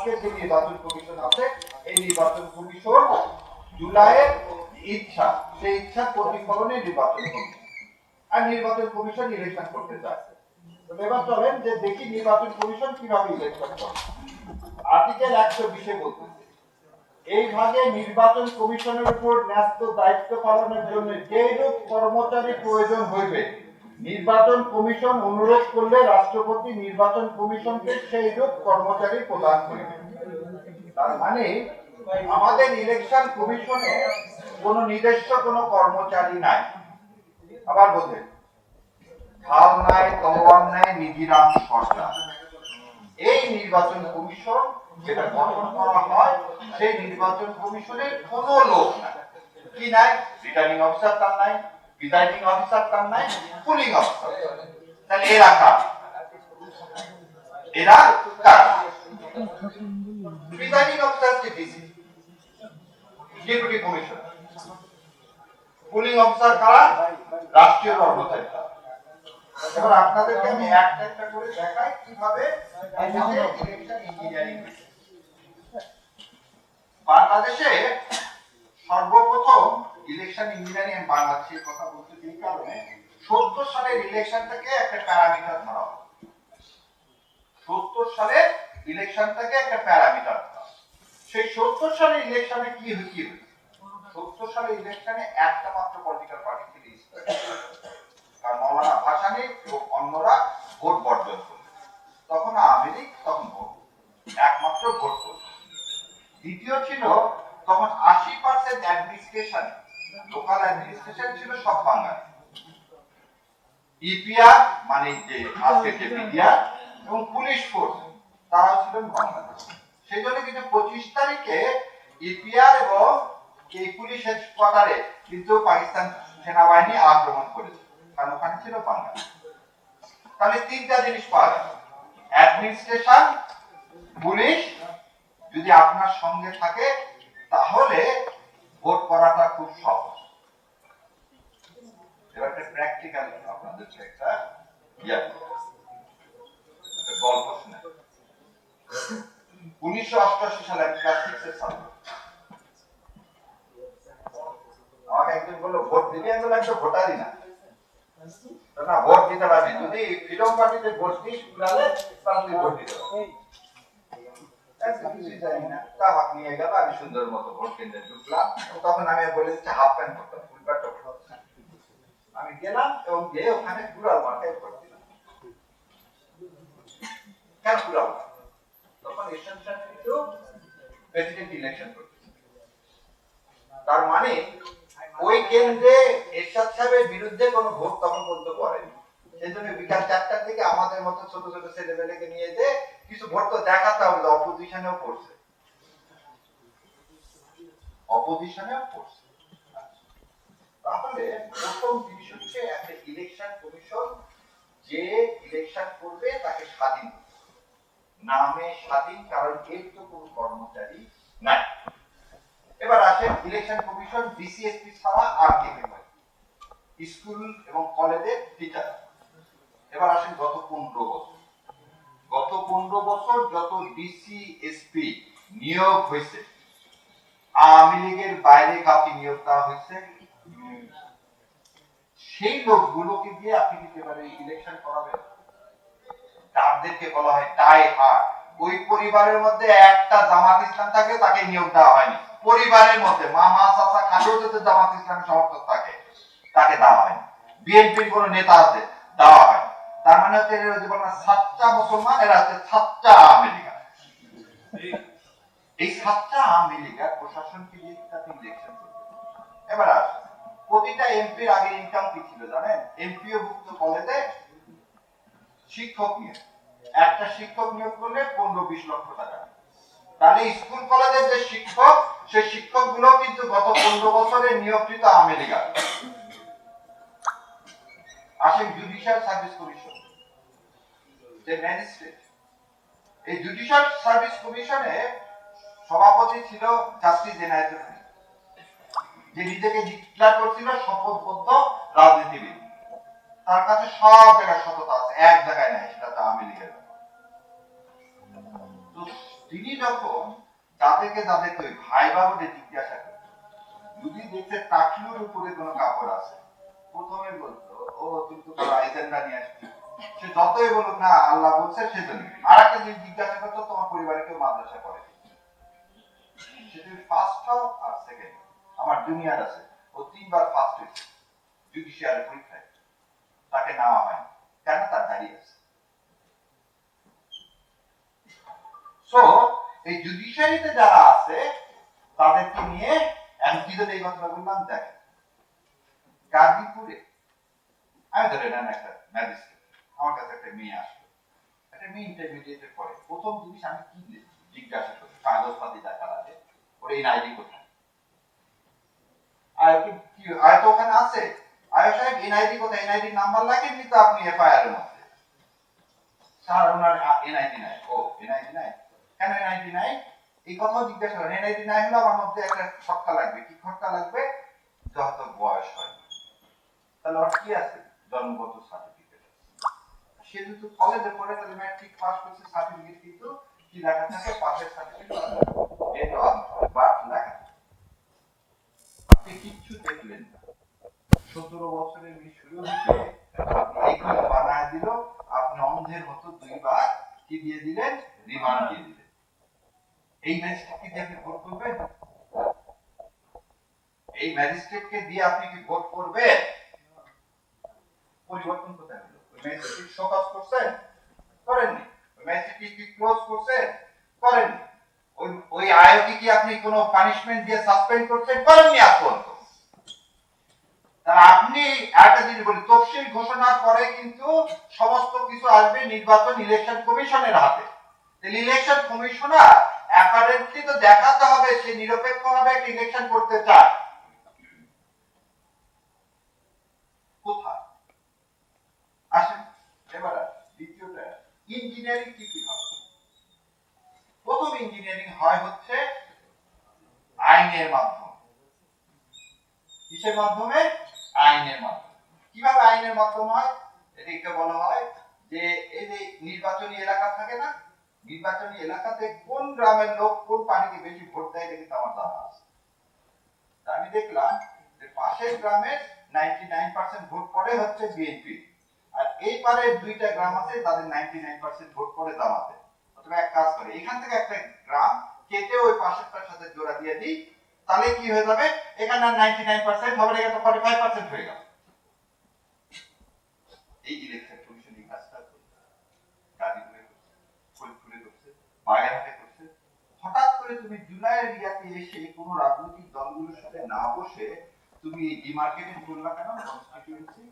আজকের যে নির্বাচন কমিশন আছে, এই নির্বাচন কমিশন জুলাইয়ের ইচ্ছা, সেই ইচ্ছার প্রতিফলনে নির্বাচন কমিশন, আর নির্বাচন কমিশন ইলেকশন করতে চায়। এবার চলেন যে দেখি নির্বাচন কমিশন কিভাবে ইলেকশন করে। আর্টিকেল 120 বলতেছে, এই ভাগে নির্বাচন কমিশনের উপর ন্যস্ত দায়িত্ব পালনের জন্য যেরূপ কর্মচারী প্রয়োজন হইবে, নির্বাচন কমিশন অনুরোধ করলে রাষ্ট্রপতি নির্বাচন কমিশনকে সেইরূপ কর্মচারী প্রদান করিবে। তার মানে আমাদের ইলেকশন কমিশনে কোন নিজস্ব কোন কর্মচারী নাই। আবার বোঝেন, ঢাল নাই, তলোয়ার নাই, নিধিরাম সরকার। এই নির্বাচন কমিশন যেটা গঠন করা হয়, সেই নির্বাচন কমিশনের কোন লোক নাই। কি নাই? রিটার্নিং অফিসার তার নাই, প্রিজাইডিং অফিসার তার নাই, পুলিং অফিসার। তাহলে এরা কার? এরা কার? প্রিজাইডিং অফিসার কি DC, deputy commissioner. Pulling officer কারা? রাষ্ট্রীয় কর্মচারী। এবার আপনাদেরকে আমি একটা একটা করে দেখাই কিভাবে ইলেকশন ইঞ্জিনিয়ারিং। বাংলাদেশে সর্বপ্রথম ইলেকশন ইঞ্জিনিয়ারিং বাংলাদেশের কথা বলতে এই কারণে 70 সালের ইলেকশনটাকে একটা প্যারামিটার ধরা হয়। 70 সালের ইলেকশনটাকে একটা প্যারামিটার ধরা হয়। সেই 70 সালের ইলেকশনে কি হয়েছিল? 70 সালের ইলেকশনে একটা মাত্র পলিটিক্যাল পার্টি ছিল, আর মৌলানা ভাসানী ও অন্যরা ভোট বর্জন করল। তখন আওয়ামী লীগ তখন ভোট একমাত্র ভোট করল। দ্বিতীয় ছিল তখন 80% অ্যাডমিনিস্ট্রেশন, লোকাল অ্যাডমিনিস্ট্রেশন ছিল সব বাঙালি। ইপিআর মানে যে আজকে যে বিডিআর এবং পুলিশ ফোর্স তারাও ছিলেন বাংলাদেশ। সেই জন্য কিন্তু 25 তারিখে ইপিআর এবং এই পুলিশ হেডকোয়ার্টারে কিন্তু পাকিস্তান সেনাবাহিনী আক্রমণ করেছে, কারণ ওখানে ছিল বাঙালি। তাহলে তিনটা জিনিস পাওয়া গেল, অ্যাডমিনিস্ট্রেশন, পুলিশ যদি আপনার সঙ্গে থাকে তাহলে ভোট করাটা খুব সহজ। এবার একটা প্র্যাকটিক্যাল আপনাদের একটা গল্প শুনে। 1988 সালে আমি ক্লাস 6 এর ছাত্র। আমাকে একজন বললো ভোট দিবি, আমি বললাম তো ভোটারই না, না ভোট দিতে পারবি, যদি ফ্রিডম পার্টিতে ভোট দিস তাহলে তুই ভোট দিতে পারবি। নিয়ে গেল, আমি সুন্দর মতো ভোট কেন্দ্রে ঢুকলাম। তখন আমি বলেছি হাফ প্যান্ট পরতাম, ফুল প্যান্ট পরতাম। আমি গেলাম এবং গিয়ে ওখানে কুড়াল মার্কায় ভোট দিলাম। কেন কুড়াল? তখন এসেনশন কিন্তু প্রেসিডেন্ট ইলেকশন করতেছে। তার মানে ওই কেন্দ্রে এরশাদ সাহেবের বিরুদ্ধে কোনো ভোট তখন পর্যন্ত পড়েনি। সেই জন্য বিকাল 4টার থেকে আমাদের মতো ছোট ছোট ছেলেমেয়েকে নিয়ে যে কিছু ভোট তো দেখাতে হবে, অপোজিশনেও পড়ছে, অপোজিশনেও পড়ছে। তাহলে প্রথম জিনিস হচ্ছে একটা ইলেকশন কমিশন যে ইলেকশন করবে তাকে স্বাধীন, নামে স্বাধীন, কারণ এর তো কোনো কর্মচারী নাই। এবার আসেন ইলেকশন কমিশন ডিসিএসপি ছাড়া আর কে কে হয়? স্কুল এবং কলেজের টিচার। এবার আসেন গত 15 বছর, গত 15 বছর যত ডিসিএসপি নিয়োগ হয়েছে, আওয়ামী লীগের বাইরে কাউকে নিয়োগ দেওয়া হয়েছে? সেই লোকগুলোকে দিয়ে আপনি কি এবারে ইলেকশন করাবেন? তাদেরকে বলা হয় টাই হার্ট। ওই পরিবারের মধ্যে একটা জামাত ইসলাম থাকে, তাকে নিয়োগ দেওয়া হয়নি। পরিবারের মধ্যে মামা চাচা খালুও যদি জামাত ইসলামের সমর্থক থাকে, তাকে দেওয়া হয়নি। বিএনপির কোন নেতা আছে, দেওয়া হয়। তার মানে হচ্ছে এরা যে বলা সাচ্চা মুসলমান, এরা হচ্ছে সাচ্চা আওয়ামী লীগ। এই সাচ্চা আওয়ামী লীগের প্রশাসনকে দিয়ে তাতে ইলেকশন করবে। এবার আসে প্রতিটা এমপির আগে ইনকাম কি ছিল জানেন? এমপিও ভুক্ত কলেজে শিক্ষক নিয়োগ, একটা শিক্ষক নিয়োগ করলে 15-20 লক্ষ টাকা। তাহলে স্কুল কলেজের যে শিক্ষক, সেই শিক্ষক গুলো কিন্তু গত 15 বছরে নিয়োগকৃত আওয়ামী লীগ। আসেন জুডিশিয়াল সার্ভিস কমিশন, যে ম্যাজিস্ট্রেট, এই জুডিশিয়াল সার্ভিস কমিশনে সভাপতি ছিল জাস্টিস এনায়েতুল হক, যে নিজেকে ডিক্লেয়ার করছিল শপথবদ্ধ রাজনীতিবিদ। তার কাছে সব জায়গায় সততা আছে, এক জায়গায় নাই, সেটা তো আওয়ামী লীগের। তিনি যখন যাদেরকে ওই ভাই বাবুদের জিজ্ঞাসা করতেন, যদি দেখতে টাকলুর উপরে কোনো কাপড় আছে, প্রথমে বলতো ও তুমি তো এজেন্ডা নিয়ে আসবে। সে যতই বলুক না আল্লাহ বলছে সেজন্য। আর একটা জিনিস জিজ্ঞাসা করতো, তোমার পরিবারে কেউ মাদ্রাসা করে? সেটা ফার্স্ট হও আর সেকেন্ড। আমার জুনিয়র আছে, ও 3 বার ফার্স্ট হয়েছে জুডিশিয়ারি পরীক্ষায়, তাকে নেওয়া হয়নি কেন? তার দাঁড়িয়ে আছে। সো এই জুডিশিয়ারিতে যারা আছে তাদেরকে নিয়ে আমি কি জন্য এই কথা বললাম, দেখেন গাজীপুরে আমি ধরে নেন একটা ম্যাজিস্ট্রেট, আমার কাছে একটা মেয়ে আসলো, একটা মেয়ে ইন্টারমিডিয়েটের পরে প্রথম জিনিস আমি কি জিজ্ঞাসা করি, কাগজপাতি দেখার আগে ওর এনআইডি কোথায়, আর কি আর তো ওখানে আছে আয়ো সাহেব এনআইডি কোথায়, এনআইডি নাম্বার লাগেনি তো আপনি এফআইআর এর মধ্যে, স্যার ওনার এনআইডি নাই। ও এনআইডি নাই, কেন এনআইডি নাই? এই কথাও জিজ্ঞাসা করেন। এনআইডি নাই হলে আমার মধ্যে একটা খটকা লাগবে। কি খটকা লাগবে? যত বয়স হয়, তাহলে ওর কি আছে? জন্মগত সার্টিফিকেট। সে যদি কলেজে পড়ে তাহলে ম্যাট্রিক পাস করছে, সার্টিফিকেট কিন্তু কি লেখা থাকে? পাসের সার্টিফিকেট, ডেট অফ বার্থ লেখা। আপনি কিচ্ছু দেখলেন না, 17 বছরের মিশরীয়কে আপনি এগুলো বানায় দিল, আপনি অন্ধের মতো 2 বার কি দিয়ে দিলেন? রিমান্ড দিয়ে দিলেন। এই ম্যাজিস্ট্রেটকে দিয়ে আপনি ভোট করবেন? এই ম্যাজিস্ট্রেটকে দিয়ে আপনি কি ভোট করবেন? পরিবর্তন কোথায় হলো? ওই ম্যাজিস্ট্রেট শোকজ করছেন? করেননি। ওই ম্যাজিস্ট্রেট কি ক্লোজ করছেন? করেননি। ওই আয়োগকে কি আপনি কোনো পানিশমেন্ট দিয়ে সাসপেন্ড করছেন? করেননি আজ পর্যন্ত। আপনি একটা জিনিস বলি, তফসিল ঘোষণার পরে কিন্তু সমস্ত কিছু আসবে নির্বাচন ইলেকশন কমিশনের হাতে। ইলেকশন কমিশনার অ্যাপারেন্টলি তো দেখাতে হবে সে নিরপেক্ষভাবে একটা ইলেকশন করতে চায়। কোথায়? আসেন এবার দ্বিতীয়টা, ইঞ্জিনিয়ারিং কি কি হবে? প্রথম ইঞ্জিনিয়ারিং হয় হচ্ছে আইনের মাধ্যমে। কিসের মাধ্যমে? আইনের মাধ্যমে। কিভাবে আইনের মাধ্যমে হয়? এটাকে বলা হয় যে এই যে নির্বাচনী এলাকা থাকে না, নির্বাচনী এলাকাতে কোন গ্রামের লোক কোন পার্টিকে বেশি ভোট দেয় এটা কিন্তু আমার জানা আছে। আমি দেখলাম যে পাশের গ্রামে 99% ভোট পড়ে হচ্ছে বিএনপি, আর এই পারে 2টা গ্রাম আছে তাদের 99% ভোট পড়ে জামাতে। অথবা এক কাজ করে এখান থেকে একটা গ্রাম কেটে ওই পাশেরটার সাথে জোড়া দিয়ে দিই, তাহলে কি হয়ে যাবে? এখানে 99% হবে, এটা তো 45% হয়ে গেল। এই ইলেকশন কমিশন এই কাজটা করছে, গাজীপুরে করছে, ফরিদপুরে করছে, বাগেরহাটে করছে। হঠাৎ করে তুমি জুলাইয়ের ইয়াতে এসে কোনো রাজনৈতিক দলগুলোর সাথে না বসে তুমি ডিমার্কেটিং করলা কেন? কনস্টিটিউয়েন্সি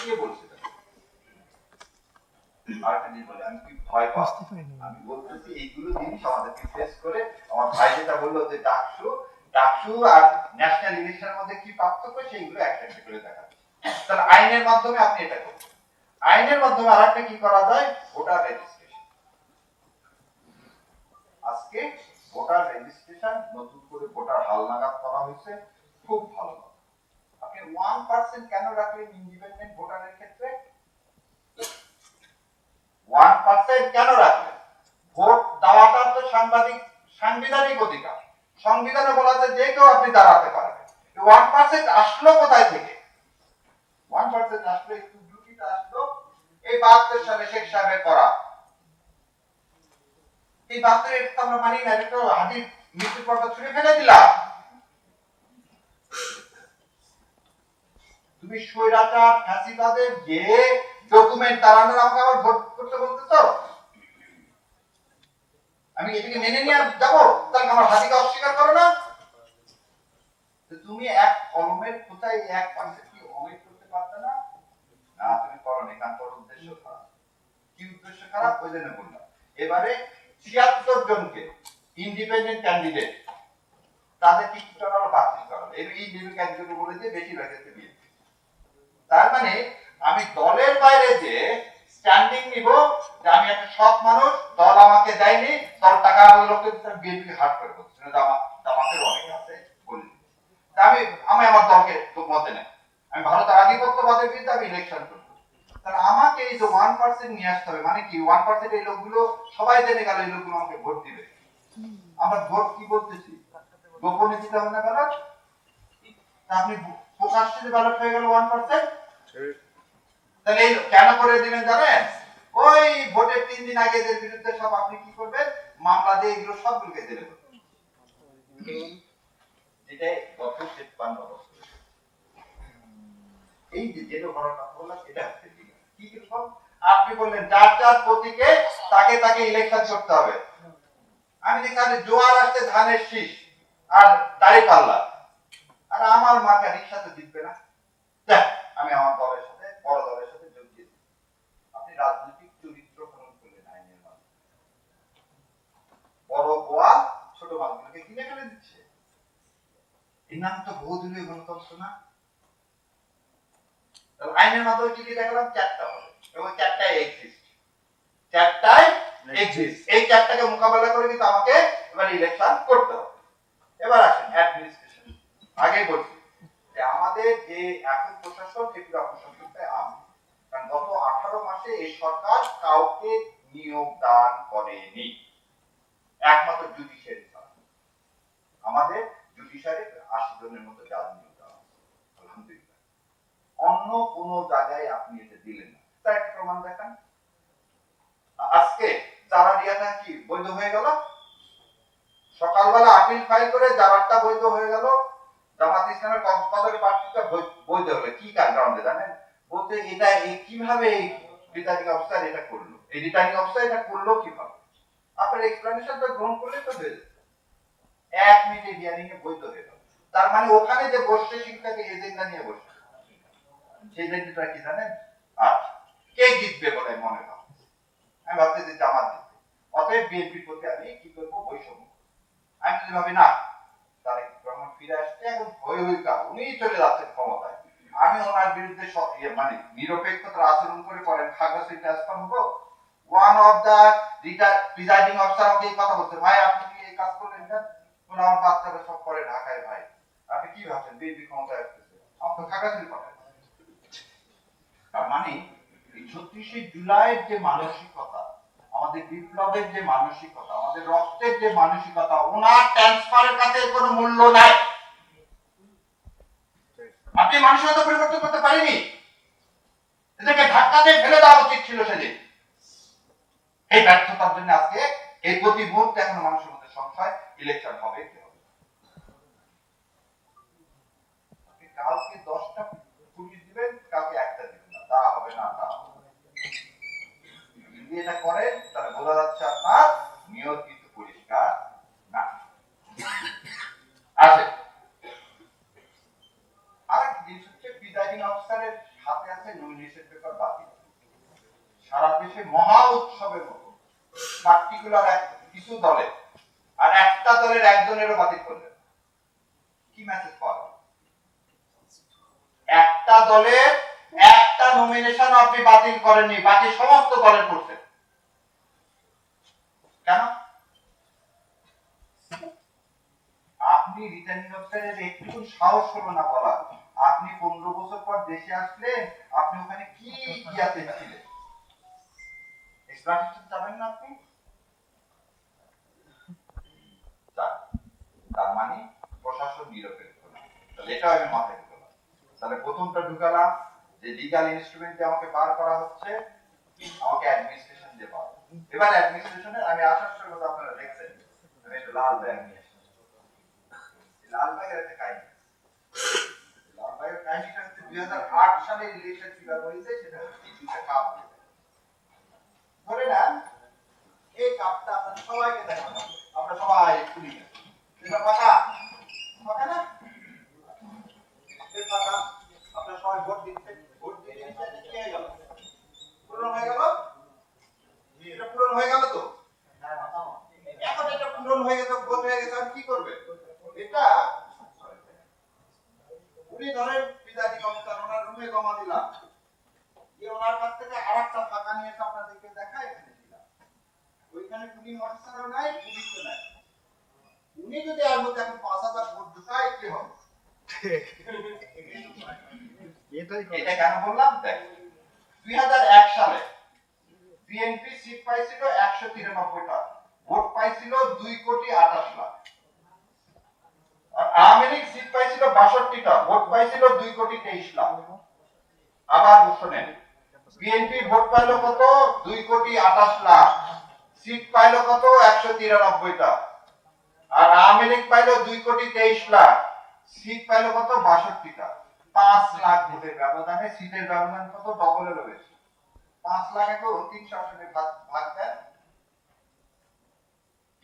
কে বলছে? আরেকটা জিনিস বলে আমি কি ভয় পাচ্ছি? আমি বলতেছি এইগুলো জিনিস আমাদেরকে ফেস করে। আমার ভাই যেটা বললো যে ডাকসু আর ন্যাশনাল ইলেকশনের মধ্যে কি পার্থক্য সেইগুলো একটা একটা করে দেখাচ্ছি। তাহলে আইনের মাধ্যমে আপনি এটা করবেন। আইনের মাধ্যমে আরেকটা কি করা যায়? Voter registration. আজকে ভোটার রেজিস্ট্রেশন নতুন করে ভোটার হালনাগাদ করা হয়েছে, খুব ভালো। আপনি 1% কেন রাখলেন ইন্ডিপেন্ডেন্ট ভোটারের ক্ষেত্রে? 1% কেন রাখলেন? ভোট দেওয়াটা তো সাংবিধানিক অধিকার। সংবিধানে বলা আছে যে কেউ আপনি দাঁড়াতে পারবেন। 1% আসলো কোথায় থেকে? 1% আসলো এই দুটিটা আসলো এই 72 সালে শেখ সাহেবের করা। এই 72 এর তো আমরা মানি না, এটা তো হাদির মৃত্যুর পর ছুঁড়ে ফেলে দিলাম। তুমি স্বৈরাচার ফ্যাসিবাদের যে ডকুমেন্ট তারানোর আমাকে আবার ভোট করতে বলতেছো? আমি এটাকে মেনে নিয়ে যাবো? তাহলে আমার হাদিকে অস্বীকার করো না। তুমি এক কলমের কোথায় 1% কি অমিট করতে পারতে না? না তুমি করো না, কারণ তোর উদ্দেশ্য খারাপ। কি উদ্দেশ্য খারাপ? ওই জন্য বললাম। এবারে 76 জনকে ইন্ডিপেন্ডেন্ট ক্যান্ডিডেট তাদের কি করা হলো? বাতিল করা হলো। এই নির্বাচন একজনে বলে যে বেশিরভাগ ক্ষেত্রে বিয়ে। তার মানে আমি দলের বাইরে যে স্ট্যান্ডিং নিব যে আমি একটা সৎ মানুষ, দল আমাকে দেয়নি, দল টাকা লোককে বিএনপি হাত করে বলছে জামাতের অনেকে আছে বলে আমি আমি আমার দলকে তো মতে নেই। আমি ভারতের আধিপত্যবাদের বিরুদ্ধে আমি ইলেকশন করব। তাহলে আমাকে এই যে 1% নিয়ে আসতে হবে, মানে কি 1% এই লোকগুলো সবাই জেনে গেল এই লোকগুলো আমাকে ভোট দিবে। আমরা ভোট কি বলতেছি, গোপনে দিতে হবে না ব্যালট? আপনি প্রকাশ্যে ব্যালট হয়ে গেল 1%, তাহলে এই কেন করে দিবেন জানেন? ওই ভোটের 3 দিন আগে এদের বিরুদ্ধে সব আপনি কি করবেন, মামলা দিয়ে এগুলো সবগুলোকে জেলে দেবেন। এটাই গত 53 বছর এই যে জেলে ভরার কথা বললাম, এটা হচ্ছে কি কিরকম? আপনি বললেন যার যার প্রতীকে তাকে তাকে ইলেকশন করতে হবে। আমি দেখি জোয়ার আসছে ধানের শীষ আর দাড়ি পাল্লা, আর আমার মার্কা রিক্সা তো জিতবে না, আমি আমার দলের সাথে, বড় দলের সাথে যোগ দিয়েছি। আপনি রাজনৈতিক চরিত্র হরণ করলেন আইনের মাধ্যমে। বড় গোয়া ছোট মাছগুলোকে কিনে ফেলে দিচ্ছে। এর নাম তো বহুদলীয় গণতন্ত্র না? আইনের মাধ্যমে কি দেখালাম? 4টা হবে এবং 4টাই এক্সিস্ট, 4টাই এক্সিস্ট। এই 4টাকে মোকাবেলা করে কিন্তু আমাকে এবার ইলেকশন করতে হবে। এবার আসেন অ্যাডমিনিস্ট্রেশন। আগে বলছি যে আমাদের যে এখন প্রশাসন, এগুলো প্রশাসনটা আমি, কারণ গত 18 মাসে এই সরকার কাউকে নিয়োগ দান করেনি, একমাত্র জুডিশিয়ারি ছাড়া। আমাদের জুডিশিয়ারি 80 জনের মতো জাজ নিয়োগ দেওয়া হয়েছে, আলহামদুলিল্লাহ। অন্য কোন জায়গায় আপনি এটা দিলেন না। তার একটা প্রমাণ দেখান। আজকে জারারিয়াটা কি বৈধ হয়ে গেল? সকালবেলা আপিল ফাইল করে জারারটা বৈধ হয়ে গেল, জামাত ইসলামের কক্সবাজারের প্রার্থীটা বৈধ হলো। কি গ্রাউন্ডে জানেন? বলতে এটা কিভাবে রিটার্নিং অফিসার এটা করলো, এই রিটার্নিং অফিসার এটা করলো কিভাবে? আপনার এক্সপ্লেনেশনটা গ্রহণ করলে তো হয়ে যেত। 1 মিনিটে হিয়ারিং এ বৈধ হয়ে গেল। তার মানে ওখানে যে বসছে শিক্ষাকে এজেন্ডা নিয়ে বসছে, সেই এজেন্ডাটা কি জানেন? আচ্ছা, কে জিতবে বলে মনে হয়? আমি ভাবছি যে জামাত জিতবে, অতএব বিএনপির প্রতি আমি কি করবো, বৈষম্য। আমি যদি ভাবি না, তারেক রহমান ফিরে আসছে, এখন হয়ে উনি চলে যাচ্ছেন ক্ষমতায়, আমি ওনার বিরুদ্ধে মানে নিরপেক্ষতার আচরণ করে পরে খাগড়াছড়ি ট্রান্সফার হবো। One of the presiding officer আমাকে এই কথা বলছে, ভাই আপনি কি এই কাজ করলেন না? আমার বাচ্চারা সব করে ঢাকায়, ভাই আপনি কি ভাবছেন বিএনপি ক্ষমতায় আসতেছে, আমার তো খাগড়াছড়ি পাঠায়। তার মানে 36শে জুলাইয়ের যে মানসিকতা, আমাদের বিপ্লবের যে মানসিকতা, আমাদের রক্তের যে মানসিকতা, ওনার ট্রান্সফারের কাছে কোনো মূল্য নাই। আপনি মানসিকতা পরিবর্তন করতে পারেনি, এটাকে ধাক্কা দিয়ে ফেলে দেওয়া উচিত ছিল সেদিন। এই ব্যর্থতার জন্য আজকে এই প্রতি মুহূর্তে এখন মানুষের মধ্যে সংশয়, ইলেকশন হবে কি হবে। কালকে 10টা পুলিশ দিবেন, কালকে একটা দিবেন না, তা হবে না, তা হবে না। যদি এটা করেন তাহলে বোঝা যাচ্ছে আপনার নিয়ত কিন্তু পরিষ্কার না। আসে আরেকটা জিনিস হচ্ছে, প্রিজাইডিং অফিসারের হাতে আছে নমিনেশন পেপার বাতিল। সারা দেশে মহা উৎসবের মতো পার্টিকুলার কিছু দলে আর একটা দলের একজনেরও বাতিল করলেন, কি মেসেজ পাওয়া? একটা দলের একটা নমিনেশন আপনি বাতিল করেননি, বাকি সমস্ত দলের করছেন। কেন? আপনি রিটার্নিং অফিসারের একটু সাহস হলো না বলা, আপনি 15 বছর পর দেশে আসলেন, আপনি ওখানে কি ইয়াতে ছিলেন, এক্সপ্লেনেশন চাবেন না আপনি? তার মানে প্রশাসন নিরপেক্ষ না। তাহলে এটা আমি মাথায় ঢুকালাম। তাহলে প্রথমটা ঢুকালাম যে লিগ্যাল ইনস্ট্রুমেন্ট দিয়ে আমাকে বার করা হচ্ছে, আমাকে অ্যাডমিনিস্ট্রেশন দিয়ে পাবো। এবার অ্যাডমিনিস্ট্রেশনে আমি আসার সময় আপনারা দেখছেন আমি একটা লাল ব্যাগ নিয়ে এসেছি। লাল ব্যাগের একটা কাহিনী, লাল ব্যাগের কাহিনীটা হচ্ছে 2008 সালে ইলেকশন কিভাবে হয়েছে সেটা হচ্ছে দুইটা কাপ। ধরে নেন এই কাপটা আপনাদের সবাইকে দেখানো, আপনারা সবাই খুলি না, এটা পাকা পাকা না, এই পাকা। আপনারা সবাই ভোট দিচ্ছেন, ভোট দিয়ে জিনিসটা কি হয়ে গেল, পূরণ হয়ে গেল, এটা পূরণ হয়ে গেল তো। এখন এটা পূরণ হয়ে গেছে, ভোট হয়ে গেছে, আর কি করবে? এটা উনি ধরেন প্রিজাইডিং অফিসার, ওনার রুমে জমা দিলাম, দিয়ে ওনার কাছ থেকে আরেকটা ফাঁকা নিয়ে এসে আপনাদেরকে দেখায় এখানে দিলাম। ওইখানে পুলিশ অফিসারও নাই, পুলিশও নাই। উনি যদি এর মধ্যে এখন 5000 ভোট ঢুকায় কি হবে? এটা কেন বললাম? দেখ, 2001 সালে বিএনপি সিট পাইছিল 193টা, ভোট পাইছিল 2,28,00,000। আর আওয়ামী লীগ সিট পাইছিল 62টা, ভোট পাইছিল 2,23,00,000। আবার শুনেন, বিএনপি ভোট পাইলো কত? 2,28,00,000, সিট পাইলো কত? 193টা। আর আওয়ামী লীগ পাইলো 2,23,00,000, সিট পাইলো কত? 62টা। 5 লাখ ভোটের ব্যবধানে সিটের ব্যবধান কত? ডবলেরও বেশি। 5 লাখ একে 300 আসনে ভাগ দেন।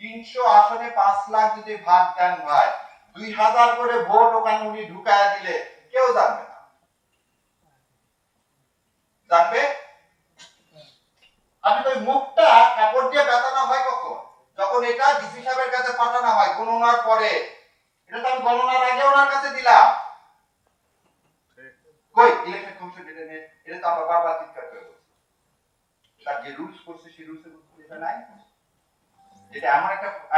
300 আসনে 5 লাখ যদি ভাগ দেন ভাই, 2000 করে ভোট ওখানে উনি ঢুকায় দিলে কেউ জানবে না। জানবে? আমি তো মুখটা কাপড় দিয়ে বেঁধানো হয় কখন? যখন এটা ডিসি সাহেবের কাছে পাঠানো হয় গণনার পরে। এটা তো আমি গণনার আগে ওনার কাছে দিলাম। কই ইলেকশন কমিশন এটা তো আমরা বারবার চিৎকার করে বলছি। তার যে রুলস করছে সেই রুলসের এটা নাই। এটা এমন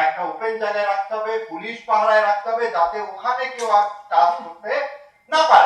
একটা ওপেন জায়গায় রাখতে হবে, পুলিশ পাহারায় রাখতে হবে, যাতে ওখানে কেউ আর কাজ করতে না পারে।